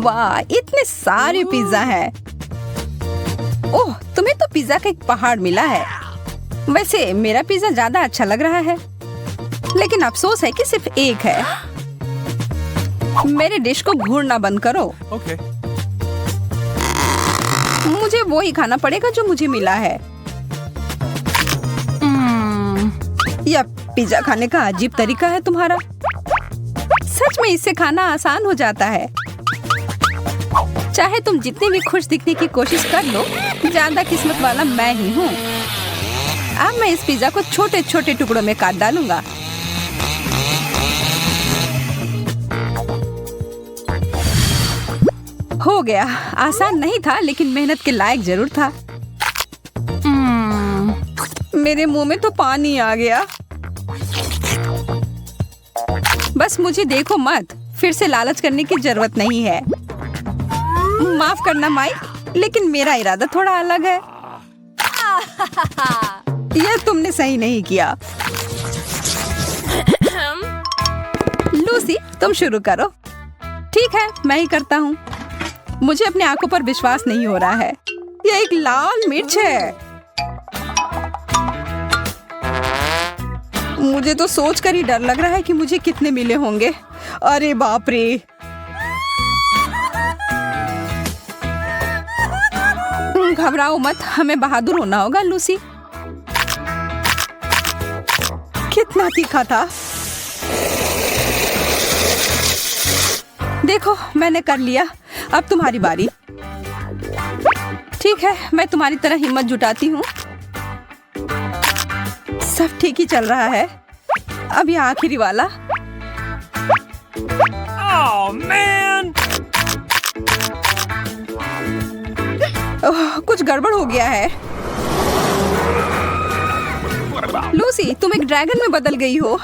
वाह, इतने सारे पिज्जा हैं। ओह, तुम्हें तो पिज्जा का एक पहाड़ मिला है। वैसे मेरा पिज्जा ज्यादा अच्छा लग रहा है, लेकिन अफसोस है कि सिर्फ एक है। मेरे डिश को घूरना बंद करो। Okay. मुझे वो ही खाना पड़ेगा जो मुझे मिला है। यह पिज्जा खाने का अजीब तरीका है तुम्हारा। सच में इससे खाना आसान हो जाता है। चाहे तुम जितनी भी खुश दिखने की कोशिश कर लो, ज्यादा किस्मत वाला मैं ही हूँ। अब मैं इस पिज्जा को छोटे छोटे टुकड़ों में काट डालूंगा। हो गया। आसान नहीं था, लेकिन मेहनत के लायक जरूर था। मेरे मुंह में तो पानी आ गया। बस मुझे देखो मत, फिर से लालच करने की जरूरत नहीं है। माफ करना माइक, लेकिन मेरा इरादा थोड़ा अलग है। यह तुमने सही नहीं किया। लूसी, तुम शुरू करो। ठीक है, मैं ही करता हूँ। मुझे अपनी आंखों पर विश्वास नहीं हो रहा है। यह एक लाल मिर्च है। मुझे तो सोचकर ही डर लग रहा है कि मुझे कितने मिले होंगे। अरे बाप रे! घबराओ मत, हमें बहादुर होना होगा लूसी। कितना तीखा था। देखो, मैंने कर लिया। अब तुम्हारी बारी। ठीक है, मैं तुम्हारी तरह हिम्मत जुटाती हूँ। सब ठीक ही चल रहा है। अब ये आखिरी वाला। Oh man! ओह, कुछ गड़बड़ हो गया है। लूसी, तुम एक ड्रैगन में बदल गई हो।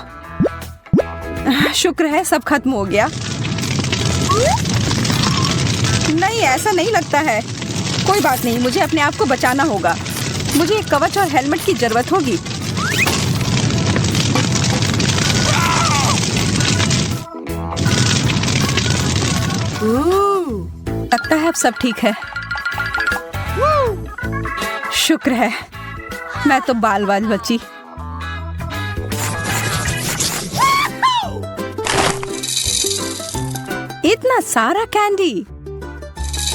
शुक्र है सब खत्म हो गया। नहीं, ऐसा नहीं लगता है। कोई बात नहीं, मुझे अपने आप को बचाना होगा। मुझे एक कवच और हेलमेट की जरूरत होगी। लगता है अब सब ठीक है। शुक्र है, मैं तो बाल बाल बची। इतना सारा कैंडी,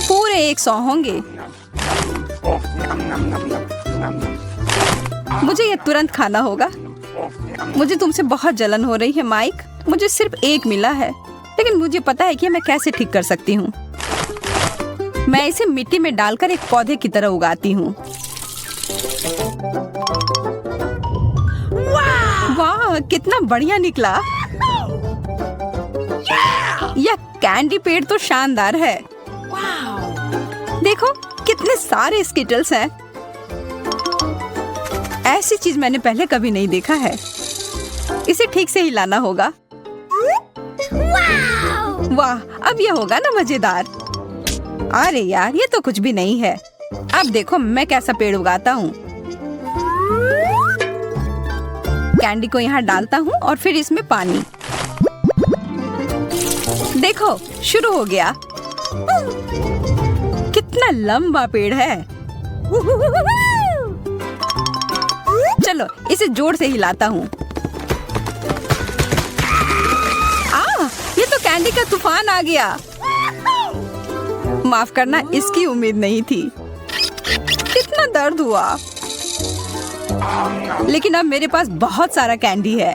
पूरे 100 होंगे। मुझे ये तुरंत खाना होगा। मुझे तुमसे बहुत जलन हो रही है माइक। मुझे सिर्फ एक मिला है, लेकिन मुझे पता है कि मैं कैसे ठीक कर सकती हूँ। मैं इसे मिट्टी में डालकर एक पौधे की तरह उगाती हूँ। वाह, कितना बढ़िया निकला। यह कैंडी पेड़ तो शानदार है। देखो, कितने सारे स्किटल्स हैं। ऐसी चीज मैंने पहले कभी नहीं देखा है। इसे ठीक से हिलाना होगा। वाह, अब यह होगा ना मजेदार। अरे यार, ये तो कुछ भी नहीं है। अब देखो मैं कैसा पेड़ उगाता हूँ। कैंडी को यहाँ डालता हूँ और फिर इसमें पानी। देखो, शुरू हो गया। कितना लंबा पेड़ है। चलो, इसे जोर से हिलाता हूँ। ये तो कैंडी का तूफान आ गया। माफ करना, इसकी उम्मीद नहीं थी। कितना दर्द हुआ। लेकिन अब मेरे पास बहुत सारा कैंडी है।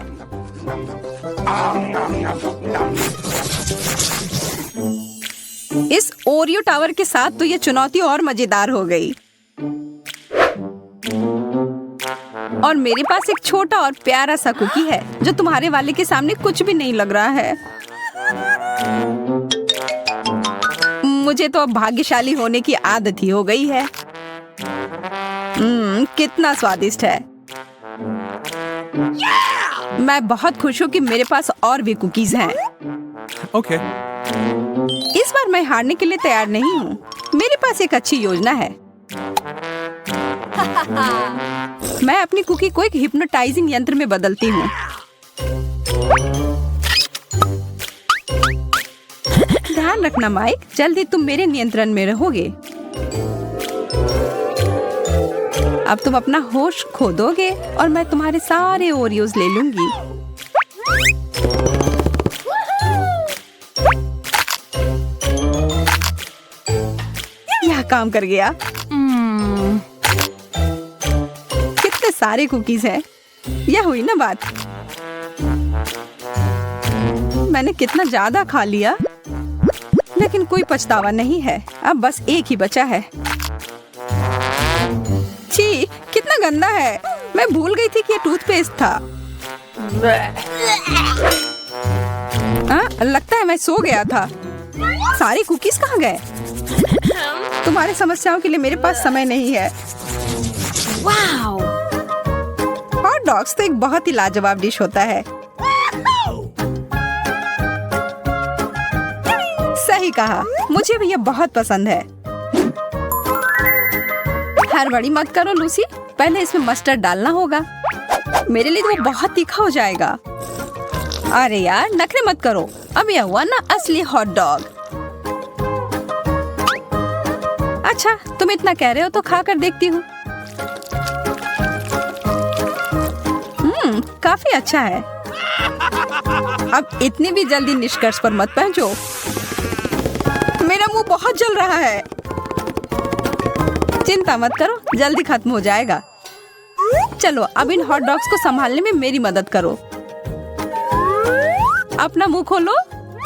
इस ओरियो टावर के साथ तो ये चुनौती और मजेदार हो गई। और मेरे पास एक छोटा और प्यारा सा कुकी है जो तुम्हारे वाले के सामने कुछ भी नहीं लग रहा है। मुझे तो अब भाग्यशाली होने की आदत ही हो गई है। कितना स्वादिष्ट है। मैं बहुत खुश हूँ कि मेरे पास और भी कुकीज हैं। Okay. इस बार मैं हारने के लिए तैयार नहीं हूँ। मेरे पास एक अच्छी योजना है। मैं अपनी कुकी को एक हिप्नोटाइजिंग यंत्र में बदलती हूँ। ध्यान रखना माइक, जल्दी तुम मेरे नियंत्रण में रहोगे। अब तुम अपना होश खो दोगे और मैं तुम्हारे सारे ओरियोज ले लूंगी। यह काम कर गया। कितने सारे कुकीज हैं। यह हुई ना बात। मैंने कितना ज्यादा खा लिया, लेकिन कोई पछतावा नहीं है। अब बस एक ही बचा है। छी, कितना गंदा है। मैं भूल गई थी कि यह टूथपेस्ट था। लगता है मैं सो गया था। सारे कुकीज कहाँ गए? तुम्हारी समस्याओं के लिए मेरे पास समय नहीं है। वाओ! हॉट डॉग्स तो एक बहुत ही लाजवाब डिश होता है। सही कहा, मुझे भी यह बहुत पसंद है। हड़बड़ी मत करो लूसी, पहले इसमें मस्टर्ड डालना होगा। मेरे लिए तो वो बहुत तीखा हो जाएगा। अरे यार, नखरे मत करो। अब यह हुआ ना असली हॉट डॉग। अच्छा, तुम इतना कह रहे हो तो खा कर देखती हूँ। काफी अच्छा है। अब इतनी भी जल्दी निष्कर्ष पर मत पहुंचो। मेरा मुंह बहुत जल रहा है। चिंता मत करो, जल्दी खत्म हो जाएगा। चलो, अब इन हॉट डॉग्स को संभालने में मेरी मदद करो। अपना मुंह खोलो।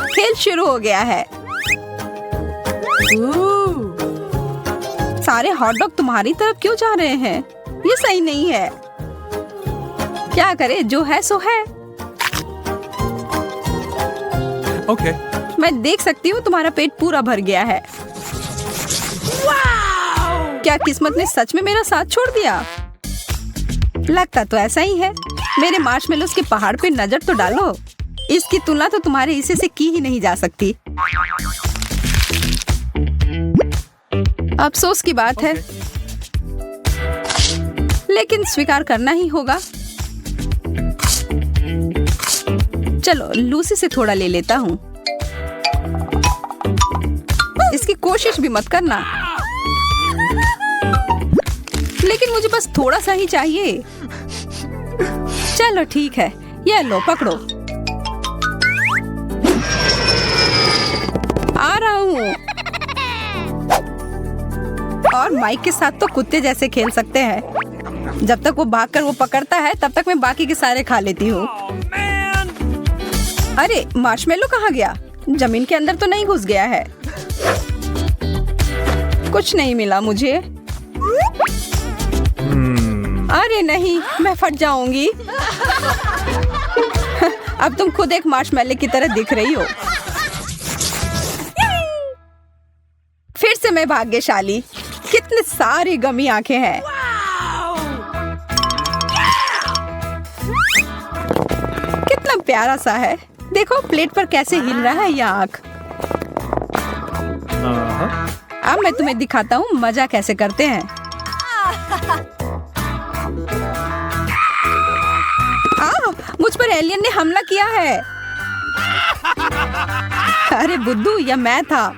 खेल शुरू हो गया है। सारे हॉट डॉग तुम्हारी तरफ क्यों जा रहे हैं? ये सही नहीं है। क्या करे, जो है सो है। Okay. मैं देख सकती हूँ तुम्हारा पेट पूरा भर गया है। क्या किस्मत ने सच में मेरा साथ छोड़ दिया? लगता तो ऐसा ही है। मेरे मार्शमेलोस के पहाड़ पे नजर तो डालो। इसकी तुलना तो तुम्हारे हिस्से से की ही नहीं जा सकती। अफसोस की बात है, लेकिन स्वीकार करना ही होगा। चलो, लूसी से थोड़ा ले लेता हूँ। इसकी कोशिश भी मत करना। लेकिन मुझे बस थोड़ा सा ही चाहिए। चलो ठीक है, यह लो, पकड़ो। आ रहा हूँ। और माइक के साथ तो कुत्ते जैसे खेल सकते हैं। जब तक वो भागकर वो पकड़ता है, तब तक मैं बाकी के सारे खा लेती हूँ। अरे, मार्शमेलो कहाँ गया? जमीन के अंदर तो नहीं घुस गया है? कुछ नहीं मिला मुझे। अरे नहीं, मैं फट जाऊंगी। अब तुम खुद एक मार्शमेलो की तरह दिख रही हो। फिर से मैं भाग्यशाली। कितने सारी गमी आंखें हैं। कितना प्यारा सा है। देखो प्लेट पर कैसे हिल रहा है यह आंख। अब मैं तुम्हें दिखाता हूँ मजा कैसे करते हैं। मुझ पर एलियन ने हमला किया है। अरे बुद्धू, यह मैं था।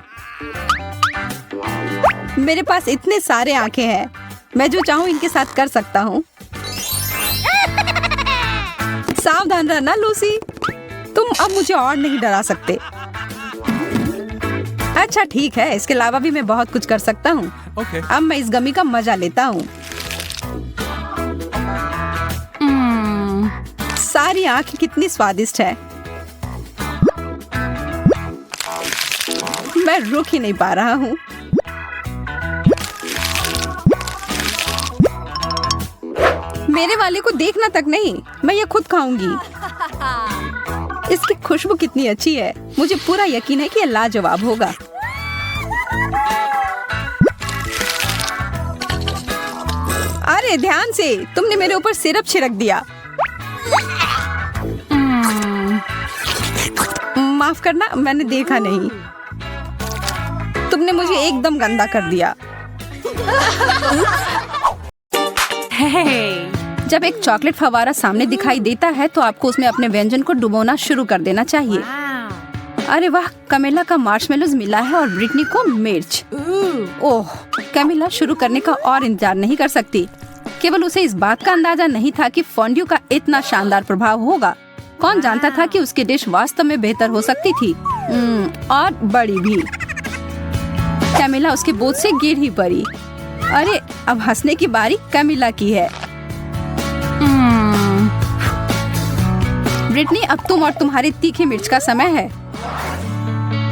मेरे पास इतने सारे आंखें हैं। मैं जो चाहूँ इनके साथ कर सकता हूँ। सावधान रहना लूसी, तुम अब मुझे और नहीं डरा सकते। अच्छा ठीक है, इसके अलावा भी मैं बहुत कुछ कर सकता हूँ। Okay. अब मैं इस गमी का मजा लेता हूँ। सारी आंखें कितनी स्वादिष्ट है। मैं रुक ही नहीं पा रहा हूँ। मेरे वाले को देखना तक नहीं, मैं ये खुद खाऊंगी। इसकी खुशबू कितनी अच्छी है। मुझे पूरा यकीन है कि यह लाजवाब होगा। अरे ध्यान से, तुमने मेरे ऊपर सिरप छिड़क दिया। माफ करना, मैंने देखा नहीं। तुमने मुझे एकदम गंदा कर दिया। जब एक चॉकलेट फवारा सामने दिखाई देता है तो आपको उसमें अपने व्यंजन को डुबोना शुरू कर देना चाहिए। अरे वाह, कैमिला का मार्शमेलोज मिला है और ब्रिटनी को मिर्च। ओह, कैमिला शुरू करने का और इंतजार नहीं कर सकती। केवल उसे इस बात का अंदाजा नहीं था कि फोंड्यू का इतना शानदार प्रभाव होगा। कौन जानता था कि उसकी डिश वास्तव में बेहतर हो सकती थी, और बड़ी भी। कैमिला उसके बोझ से गिर ही पड़ी। अरे, अब हंसने की बारी कैमिला की है। ब्रिटनी, अब तुम और तुम्हारी तीखी मिर्च का समय है।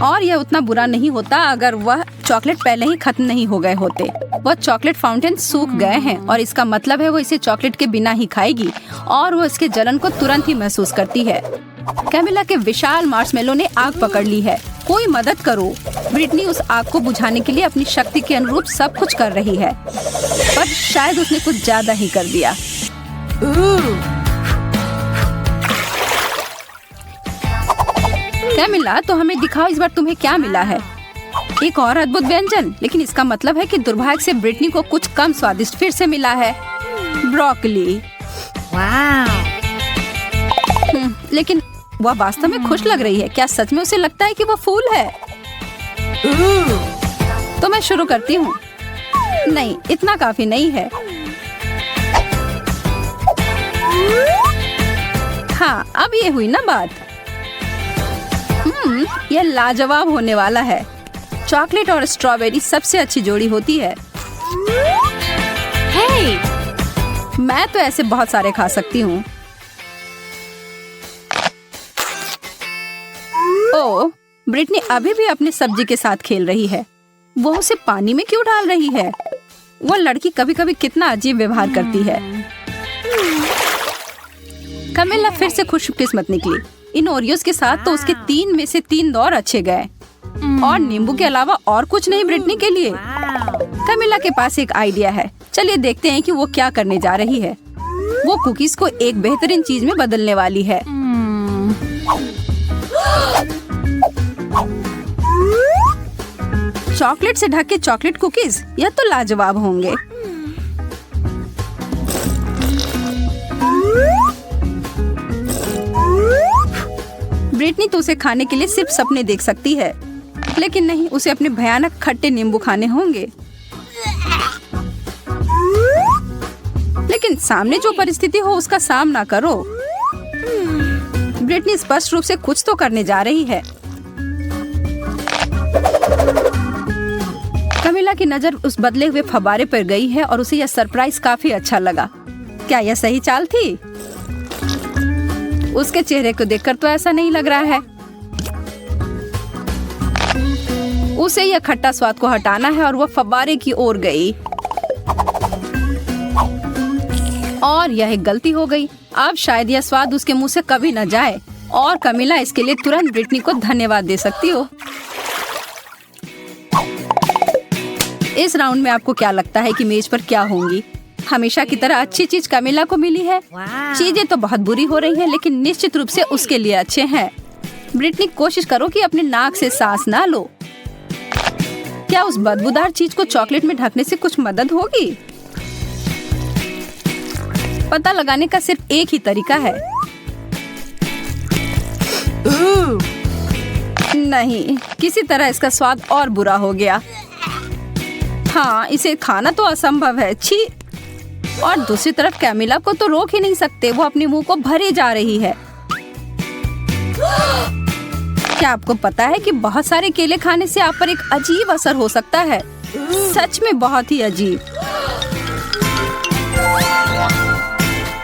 और यह उतना बुरा नहीं होता अगर वह चॉकलेट पहले ही खत्म नहीं हो गए होते। वह चॉकलेट फाउंटेन सूख गए हैं और इसका मतलब है वो इसे चॉकलेट के बिना ही खाएगी और वो इसके जलन को तुरंत ही महसूस करती है। कैमिला के विशाल मार्शमेलो ने आग पकड़ ली है। कोई मदद करो। ब्रिटनी उस आग को बुझाने के लिए अपनी शक्ति के अनुरूप सब कुछ कर रही है, पर शायद उसने कुछ ज्यादा ही कर दिया। कैमिला, तो हमें दिखाओ इस बार तुम्हें क्या मिला है। एक और अद्भुत व्यंजन, लेकिन इसका मतलब है कि दुर्भाग्य से ब्रिटनी को कुछ कम स्वादिष्ट फिर से मिला है, ब्रोकली। लेकिन वह वास्तव में खुश लग रही है। क्या सच में उसे लगता है कि वह फूल है? तो मैं शुरू करती हूँ। नहीं, इतना काफी नहीं है। हाँ, अब ये हुई ना बात। यह लाजवाब होने वाला है। चॉकलेट और स्ट्रॉबेरी सबसे अच्छी जोड़ी होती है। हे! मैं तो ऐसे बहुत सारे खा सकती हूँ। ओह, ब्रिटनी अभी भी अपनी सब्जी के साथ खेल रही है। वो उसे पानी में क्यों डाल रही है? वो लड़की कभी कभी कितना अजीब व्यवहार करती है। कैमिला फिर से खुशकिस्मत निकली। इन ओरियोस के साथ तो उसके 3 में से 3 दौर अच्छे गए, और नींबू के अलावा और कुछ नहीं ब्रिटनी के लिए। कैमिला के पास एक आइडिया है। चलिए देखते हैं कि वो क्या करने जा रही है। वो कुकीज को एक बेहतरीन चीज में बदलने वाली है। चॉकलेट से ढके चॉकलेट कुकीज, यह तो लाजवाब होंगे। ब्रिटनी तो उसे खाने के लिए सिर्फ सपने देख सकती है, लेकिन नहीं, उसे अपने भयानक खट्टे नींबू खाने होंगे। लेकिन सामने जो परिस्थिति हो उसका सामना करो। ब्रिटनी स्पष्ट रूप से कुछ तो करने जा रही है। कैमिला की नजर उस बदले हुए फव्वारे पर गई है और उसे यह सरप्राइज काफी अच्छा लगा। क्या यह सही चाल थी? उसके चेहरे को देखकर तो ऐसा नहीं लग रहा है। उसे यह खट्टा स्वाद को हटाना है और वह फव्वारे की ओर गई, और यह एक गलती हो गई। अब शायद यह स्वाद उसके मुंह से कभी न जाए, और कैमिला इसके लिए तुरंत ब्रिटनी को धन्यवाद दे सकती हो। इस राउंड में आपको क्या लगता है कि मेज पर क्या होंगी? हमेशा की तरह अच्छी चीज कैमिला को मिली है। चीजें तो बहुत बुरी हो रही हैं, लेकिन निश्चित रूप से उसके लिए अच्छे हैं। ब्रिटनी, कोशिश करो कि अपने नाक से सांस ना लो। क्या उस बदबूदार चीज को चॉकलेट में ढकने से कुछ मदद होगी? पता लगाने का सिर्फ एक ही तरीका है। नहीं, किसी तरह इसका स्वाद और बुरा हो गया। हाँ, इसे खाना तो असंभव है। छी! और दूसरी तरफ कैमिला को तो रोक ही नहीं सकते, वो अपने मुंह को भरे जा रही है। क्या आपको पता है कि बहुत सारे केले खाने से आप पर एक अजीब असर हो सकता है? सच में बहुत ही अजीब।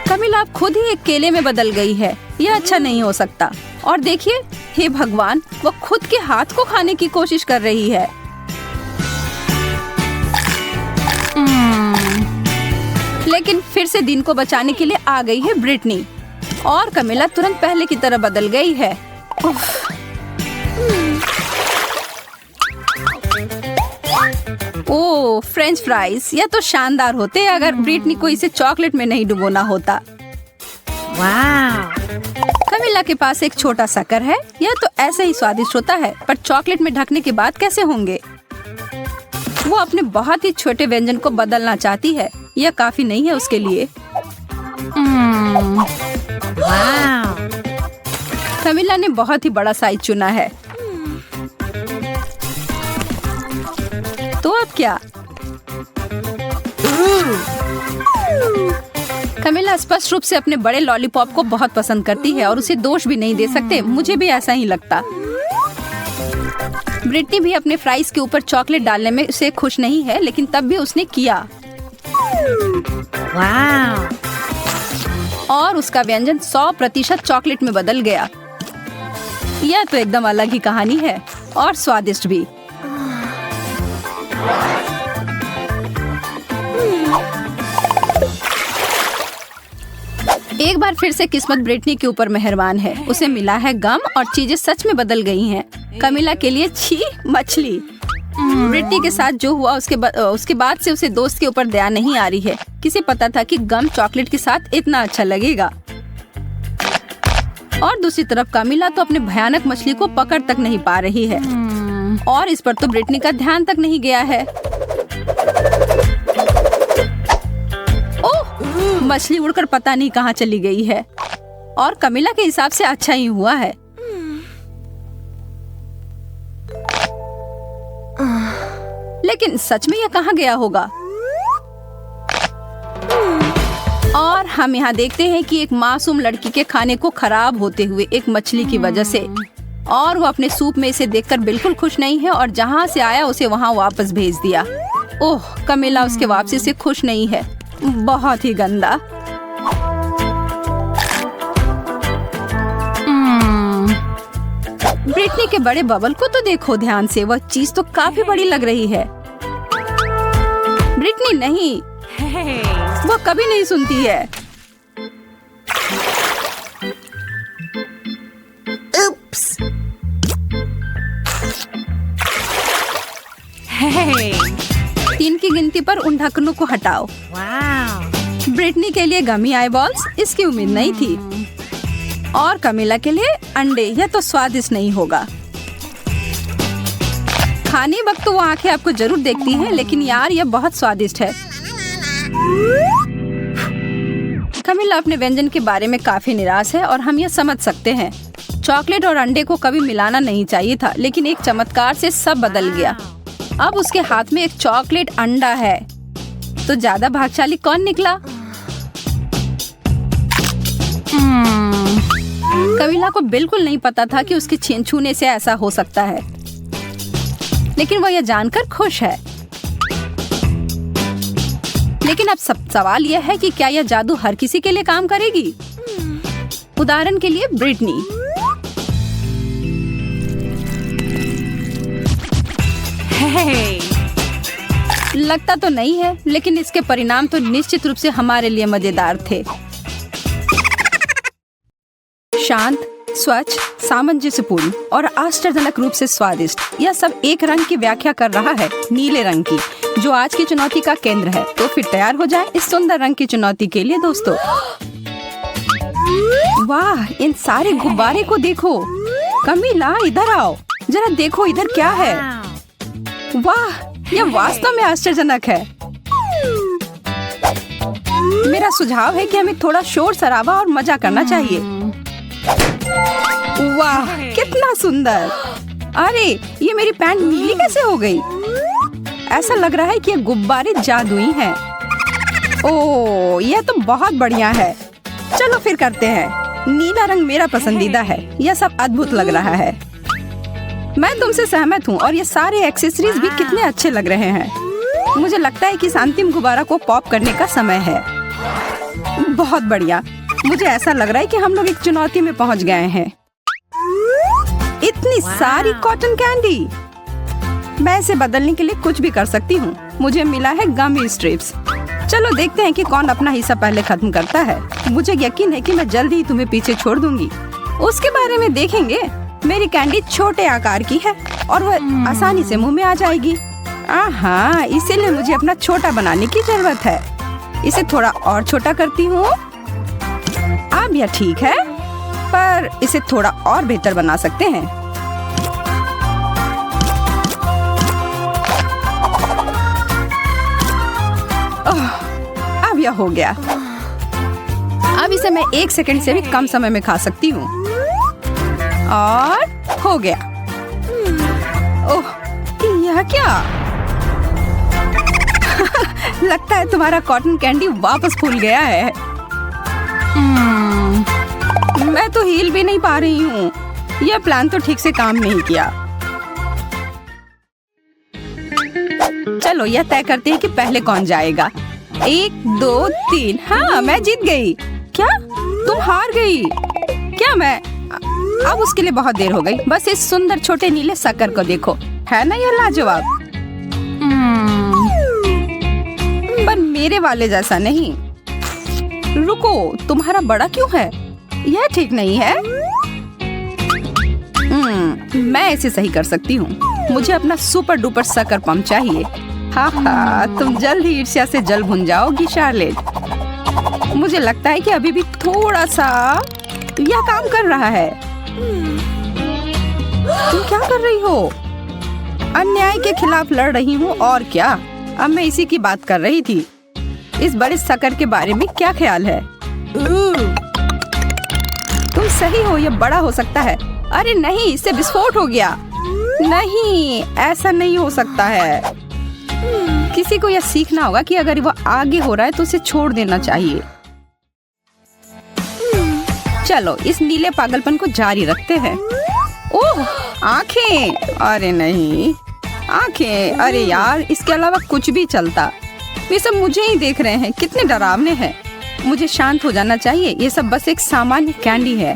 कैमिला अब खुद ही एक केले में बदल गई है। यह अच्छा नहीं हो सकता। और देखिए, हे भगवान, वो खुद के हाथ को खाने की कोशिश कर रही है। लेकिन फिर से दिन को बचाने के लिए आ गई है ब्रिटनी, और कैमिला तुरंत पहले की तरह बदल गई है। ओह, फ्रेंच फ्राइज, यह तो शानदार होते अगर ब्रिटनी को इसे चॉकलेट में नहीं डुबोना होता। कैमिला के पास एक छोटा शक्कर है। यह तो ऐसे ही स्वादिष्ट होता है, पर चॉकलेट में ढकने के बाद कैसे होंगे? वो अपने बहुत ही छोटे व्यंजन को बदलना चाहती है। यह काफी नहीं है उसके लिए। कैमिला ने बहुत ही बड़ा साइज चुना है। क्या? कमिला स्पष्ट रूप से अपने बड़े लॉलीपॉप को बहुत पसंद करती है और उसे दोष भी नहीं दे सकते। मुझे भी ऐसा ही लगता। ब्रिटनी भी अपने फ्राइज के ऊपर चॉकलेट डालने में उसे खुश नहीं है, लेकिन तब भी उसने किया। और उसका व्यंजन 100% चॉकलेट में बदल गया। यह तो एकदम अलग ही कहानी है और स्वादिष्ट भी। एक बार फिर से किस्मत ब्रिटनी के ऊपर मेहरबान है। उसे मिला है गम और चीजें सच में बदल गई हैं। कमिला के लिए छी मछली। ब्रिटनी के साथ जो हुआ उसके बाद से उसे दोस्त के ऊपर दया नहीं आ रही है। किसे पता था कि गम चॉकलेट के साथ इतना अच्छा लगेगा। और दूसरी तरफ कमिला तो अपने भयानक मछली को पकड़ तक नहीं पा रही है और इस पर तो ब्रिटनी का ध्यान तक नहीं गया है। ओह, मछली उड़कर पता नहीं कहाँ चली गई है और कमिला के हिसाब से अच्छा ही हुआ है। लेकिन सच में यह कहाँ गया होगा? और हम यहाँ देखते हैं कि एक मासूम लड़की के खाने को खराब होते हुए एक मछली की वजह से, और वो अपने सूप में इसे देखकर बिल्कुल खुश नहीं है और जहाँ से आया उसे वहाँ वापस भेज दिया। ओह, कमिला उसके वापसी से खुश नहीं है। बहुत ही गंदा। ब्रिटनी के बड़े बबल को तो देखो ध्यान से, वह चीज तो काफी बड़ी लग रही है। ब्रिटनी नहीं, वो कभी नहीं सुनती है। Oops. 3 की गिनती पर उन ढक्कनों को हटाओ। Wow. ब्रिटनी के लिए गमी आई बॉल्स, इसकी उम्मीद नहीं थी। और कमिला के लिए अंडे, यह तो स्वादिष्ट नहीं होगा। खाने वक्त तो वो आंखें आपको जरूर देखती हैं, लेकिन यार यह बहुत स्वादिष्ट है। कमिला अपने व्यंजन के बारे में काफी निराश है और हम यह समझ सकते हैं। चॉकलेट और अंडे को कभी मिलाना नहीं चाहिए था, लेकिन एक चमत्कार से सब बदल गया। अब उसके हाथ में एक चॉकलेट अंडा है। तो ज्यादा भाग्यशाली कौन निकला? कमिला को बिल्कुल नहीं पता था कि उसके छूने से ऐसा हो सकता है, लेकिन वह यह जानकर खुश है। लेकिन अब सवाल यह है कि क्या यह जादू हर किसी के लिए काम करेगी? उदाहरण के लिए ब्रिटनी। लगता तो नहीं है, लेकिन इसके परिणाम तो निश्चित रूप से हमारे लिए मजेदार थे। शांत, स्वच्छ, सामंजस्यपूर्ण और आश्चर्यजनक रूप से स्वादिष्ट। यह सब एक रंग की व्याख्या कर रहा है, नीले रंग की, जो आज की चुनौती का केंद्र है। तो फिर तैयार हो जाएं इस सुंदर रंग की चुनौती के लिए दोस्तों। वाह, इन सारे गुब्बारे को देखो। कमिला इधर आओ, जरा देखो इधर क्या है। वाह, यह वास्तव में आश्चर्यजनक है। मेरा सुझाव है कि हमें थोड़ा शोर शराबा और मजा करना चाहिए। वाह, कितना सुंदर। अरे, ये मेरी पैंट नीली कैसे हो गई? ऐसा लग रहा है कि ये गुब्बारे जादुई हैं। ओह, यह तो बहुत बढ़िया है। चलो फिर करते हैं। नीला रंग मेरा पसंदीदा है। यह सब अद्भुत लग रहा है। मैं तुमसे सहमत हूँ और ये सारे एक्सेसरीज भी कितने अच्छे लग रहे हैं। मुझे लगता है कि इस अंतिम गुब्बारा को पॉप करने का समय है। बहुत बढ़िया। मुझे ऐसा लग रहा है कि हम लोग एक चुनौती में पहुँच गए हैं। इतनी सारी कॉटन कैंडी। मैं इसे बदलने के लिए कुछ भी कर सकती हूँ। मुझे मिला है गमी स्ट्रिप्स। चलो देखते हैं कि कौन अपना हिस्सा पहले खत्म करता है। मुझे यकीन है कि मैं जल्दी ही तुम्हें पीछे छोड़ दूंगी। उसके बारे में देखेंगे। मेरी कैंडी छोटे आकार की है और वह आसानी से मुंह में आ जाएगी। हाँ, इसीलिए मुझे अपना छोटा बनाने की जरूरत है। इसे थोड़ा और छोटा करती हूँ। अब यह ठीक है, पर इसे थोड़ा और बेहतर बना सकते हैं। अब यह हो गया। अब इसे मैं 1 सेकंड से भी कम समय में खा सकती हूँ। और हो गया। ओह, यह क्या? लगता है तुम्हारा कॉटन कैंडी वापस फूल गया है। मैं तो हिल भी नहीं पा रही हूँ। यह प्लान तो ठीक से काम नहीं किया। चलो यह तय करते हैं कि पहले कौन जाएगा। 1 2 3। हाँ, मैं जीत गई। क्या तुम हार गई? क्या मैं अब उसके लिए बहुत देर हो गई। बस इस सुंदर छोटे नीले शक्कर को देखो, है ना यह लाजवाब। पर मेरे वाले जैसा नहीं। रुको, तुम्हारा बड़ा क्यों है? यह ठीक नहीं है। मैं इसे सही कर सकती हूँ। मुझे अपना सुपर डुपर शक्कर पंप चाहिए। हाँ, तुम जल्द ही ईर्ष्या से जल भुन जाओगी शार्लेट। मुझे लगता है कि अभी भी थोड़ा सा यह काम कर रहा है। तुम क्या कर रही हो? अन्याय के खिलाफ लड़ रही हूँ और क्या। अब मैं इसी की बात कर रही थी। इस बड़े शक्कर के बारे में क्या ख्याल है? तुम सही हो, यह बड़ा हो सकता है। अरे नहीं, इससे विस्फोट हो गया। नहीं, ऐसा नहीं हो सकता है। किसी को यह सीखना होगा कि अगर वो आगे हो रहा है तो उसे छोड़ देना चाहिए। चलो इस नीले पागलपन को जारी रखते हैं। ओह, आंखें। अरे नहीं, आंखें। अरे यार, इसके अलावा कुछ भी चलता। ये सब मुझे ही देख रहे हैं। कितने डरावने हैं। मुझे शांत हो जाना चाहिए। ये सब बस एक सामान्य कैंडी है।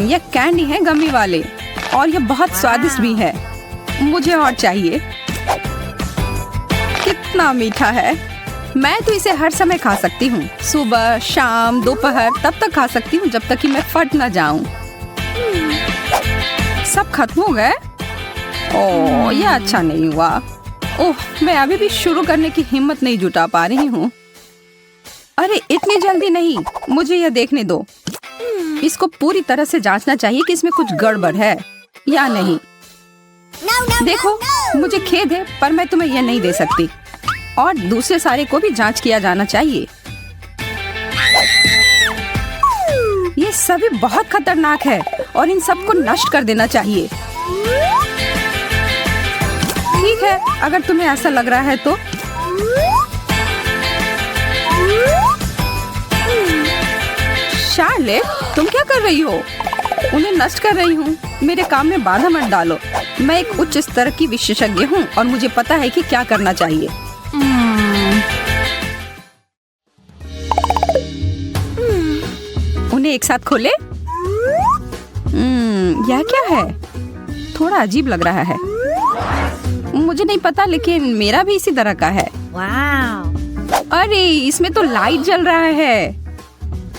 यह कैंडी है गमी वाले, और यह बहुत स्वादिष्ट भी है। मुझे और चाहिए। कितना मीठा है। मैं तो इसे हर समय खा सकती हूँ। सुबह, शाम, दोपहर, तब तक खा सकती हूँ जब तक कि मैं फट न जाऊं। सब खत्म हो गए। ओह, यह अच्छा नहीं हुआ। ओह, मैं अभी भी शुरू करने की हिम्मत नहीं जुटा पा रही हूँ। अरे इतनी जल्दी नहीं, मुझे यह देखने दो। इसको पूरी तरह से जांचना चाहिए कि इसमें कुछ गड़बड़ है या नहीं। देखो, मुझे खेद है पर मैं तुम्हें यह नहीं दे सकती। और दूसरे सारे को भी जांच किया जाना चाहिए। ये सभी बहुत खतरनाक है और इन सबको नष्ट कर देना चाहिए। ठीक है, अगर तुम्हें ऐसा लग रहा है तो। शार्लेट, तुम क्या कर रही हो? उन्हें नष्ट कर रही हूँ। मेरे काम में बाधा मत डालो। मैं एक उच्च स्तर की विशेषज्ञ हूँ और मुझे पता है कि क्या करना चाहिए। उन्हें एक साथ खोले। यह क्या है? थोड़ा अजीब लग रहा है। मुझे नहीं पता, लेकिन मेरा भी इसी तरह का है। अरे इसमें तो लाइट जल रहा है।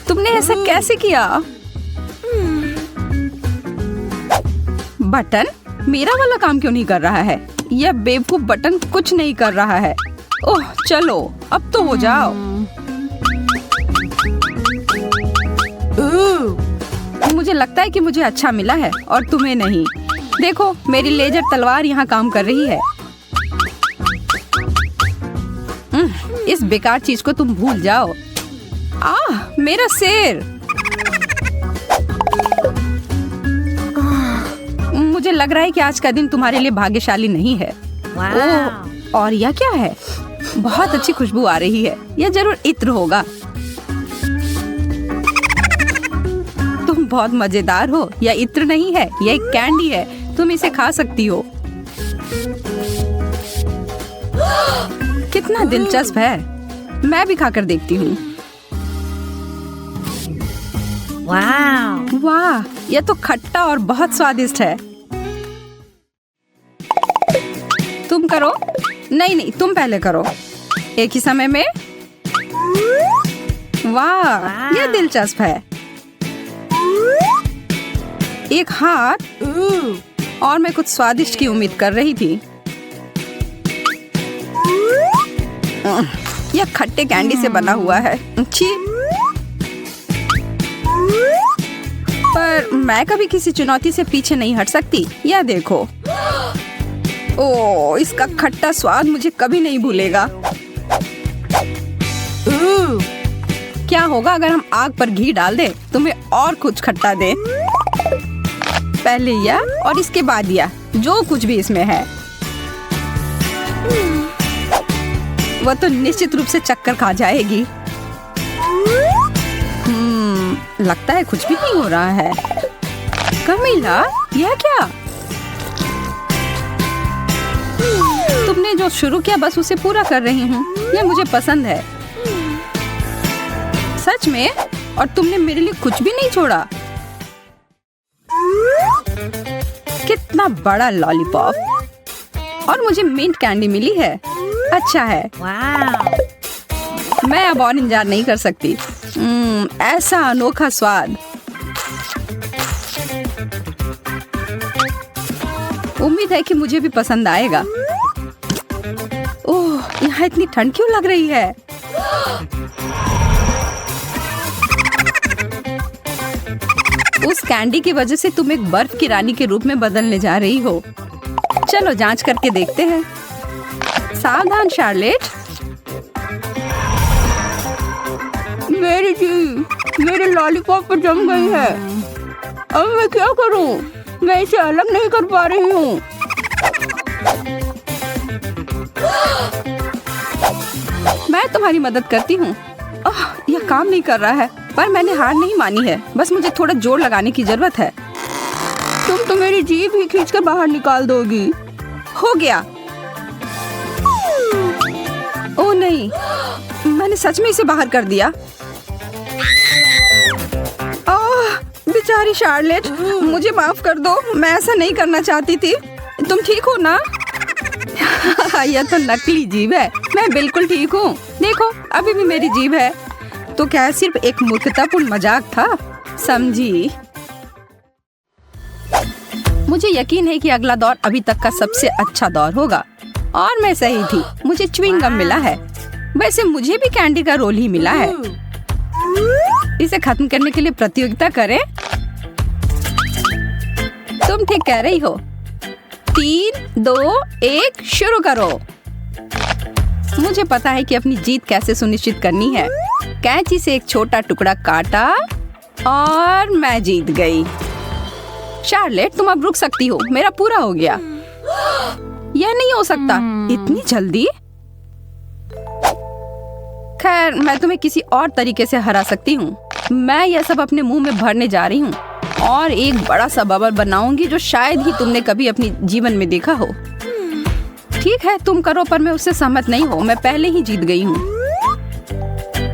तुमने ऐसा कैसे किया? बटन मेरा वाला काम क्यों नहीं कर रहा है? यह बेवकूफ बटन कुछ नहीं कर रहा है। ओह चलो, अब तो हो जाओ। मुझे लगता है कि मुझे अच्छा मिला है और तुम्हें नहीं। देखो, मेरी लेजर तलवार यहाँ काम कर रही है। इस बेकार चीज को तुम भूल जाओ। मेरा सिर। मुझे लग रहा है कि आज का दिन तुम्हारे लिए भाग्यशाली नहीं है। ओह, और यह क्या है? बहुत अच्छी खुशबू आ रही है। यह जरूर इत्र होगा। तुम बहुत मजेदार हो। यह इत्र नहीं है, यह एक कैंडी है। तुम इसे खा सकती हो। कितना दिलचस्प है। मैं भी खाकर देखती हूँ। वाह, यह तो खट्टा और बहुत स्वादिष्ट है। तुम करो। नहीं, तुम पहले करो। एक ही समय में। वाह, यह दिलचस्प है। एक हाथ। और मैं कुछ स्वादिष्ट की उम्मीद कर रही थी। यह खट्टे कैंडी से बना हुआ है। छी। पर मैं कभी किसी चुनौती से पीछे नहीं हट सकती। यह देखो। ओह, इसका खट्टा स्वाद मुझे कभी नहीं भूलेगा। क्या होगा अगर हम आग पर घी डाल दें? तुम्हें और कुछ खट्टा दे। पहले यह और इसके बाद यह, जो कुछ भी इसमें है। वो तो निश्चित रूप से चक्कर खा जाएगी। लगता है कुछ भी नहीं हो रहा है। कमीला, यह क्या? तुमने जो शुरू किया बस उसे पूरा कर रही हूँ। यह मुझे पसंद है। सच में? और तुमने मेरे लिए कुछ भी नहीं छोड़ा। कितना बड़ा लॉलीपॉप। और मुझे मिंट कैंडी मिली है। अच्छा है। Wow. मैं अब और इंतजार नहीं कर सकती। ऐसा अनोखा स्वाद। उम्मीद है कि मुझे भी पसंद आएगा। ओह, यहाँ इतनी ठंड क्यों लग रही है? उस कैंडी की वजह से तुम एक बर्फ की रानी के रूप में बदलने जा रही हो। चलो जांच करके देखते हैं। सावधान शार्लेट। मेरी जी, मेरे लॉलीपॉप पर जम गई है। अब मैं क्या करूं? मैं इसे अलग नहीं कर पा रही हूँ। मैं तुम्हारी मदद करती हूँ। यह काम नहीं कर रहा है, पर मैंने हार नहीं मानी है। बस मुझे थोड़ा जोर लगाने की जरूरत है। तुम तो मेरी जीभ ही खींचकर बाहर निकाल दोगी। हो गया। ओह नहीं, मैंने सच में इसे बाहर कर दिया। बेचारी शार्लेट, मुझे माफ कर दो। मैं ऐसा नहीं करना चाहती थी। तुम ठीक हो ना? यह तो नकली जीभ है। मैं बिल्कुल ठीक हूँ। देखो, अभी भी मेरी जीभ है। तो क्या सिर्फ एक मूर्खतापूर्ण मजाक था? समझी? मुझे यकीन है कि अगला दौर अभी तक का सबसे अच्छा दौर होगा। और मैं सही थी। मुझे च्युइंग गम मिला है। वैसे मुझे भी कैंडी का रोल ही मिला है। इसे खत्म करने के लिए प्रतियोगिता करें। तुम ठीक कह रही हो। 3, 2, 1 शुरू करो। मुझे पता है कि अपनी जीत कैसे सुनिश्चित करनी है। कैंची से एक छोटा टुकड़ा काटा और मैं जीत गई। शार्लेट, तुम अब रुक सकती हो। मेरा पूरा हो गया। यह नहीं हो सकता। इतनी जल्दी? खैर, मैं तुम्हें किसी और तरीके से हरा सकती हूँ। मैं यह सब अपने मुंह में भरने जा रही हूँ और एक बड़ा सा बबल बनाऊंगी जो शायद ही तुमने कभी अपनी जीवन में देखा हो। ठीक है, तुम करो, पर मैं उससे सहमत नहीं हूँ। मैं पहले ही जीत गई हूँ।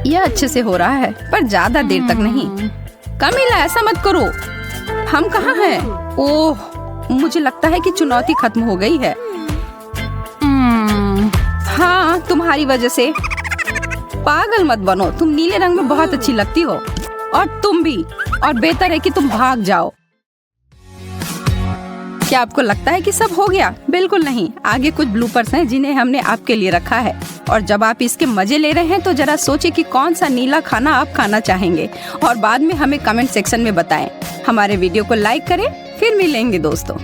यह अच्छे से हो रहा है, पर ज्यादा देर तक नहीं। कमीला, ऐसा मत करो। हम कहाँ हैं? ओह, मुझे लगता है कि चुनौती खत्म हो गई है। हाँ, तुम्हारी वजह से। पागल मत बनो। तुम नीले रंग में बहुत अच्छी लगती हो। और तुम भी। और बेहतर है कि तुम भाग जाओ। क्या आपको लगता है कि सब हो गया? बिल्कुल नहीं। आगे कुछ ब्लूपर्स हैं जिन्हें हमने आपके लिए रखा है। और जब आप इसके मजे ले रहे हैं तो जरा सोचें कि कौन सा नीला खाना आप खाना चाहेंगे और बाद में हमें कमेंट सेक्शन में बताएं। हमारे वीडियो को लाइक करें। फिर मिलेंगे दोस्तों।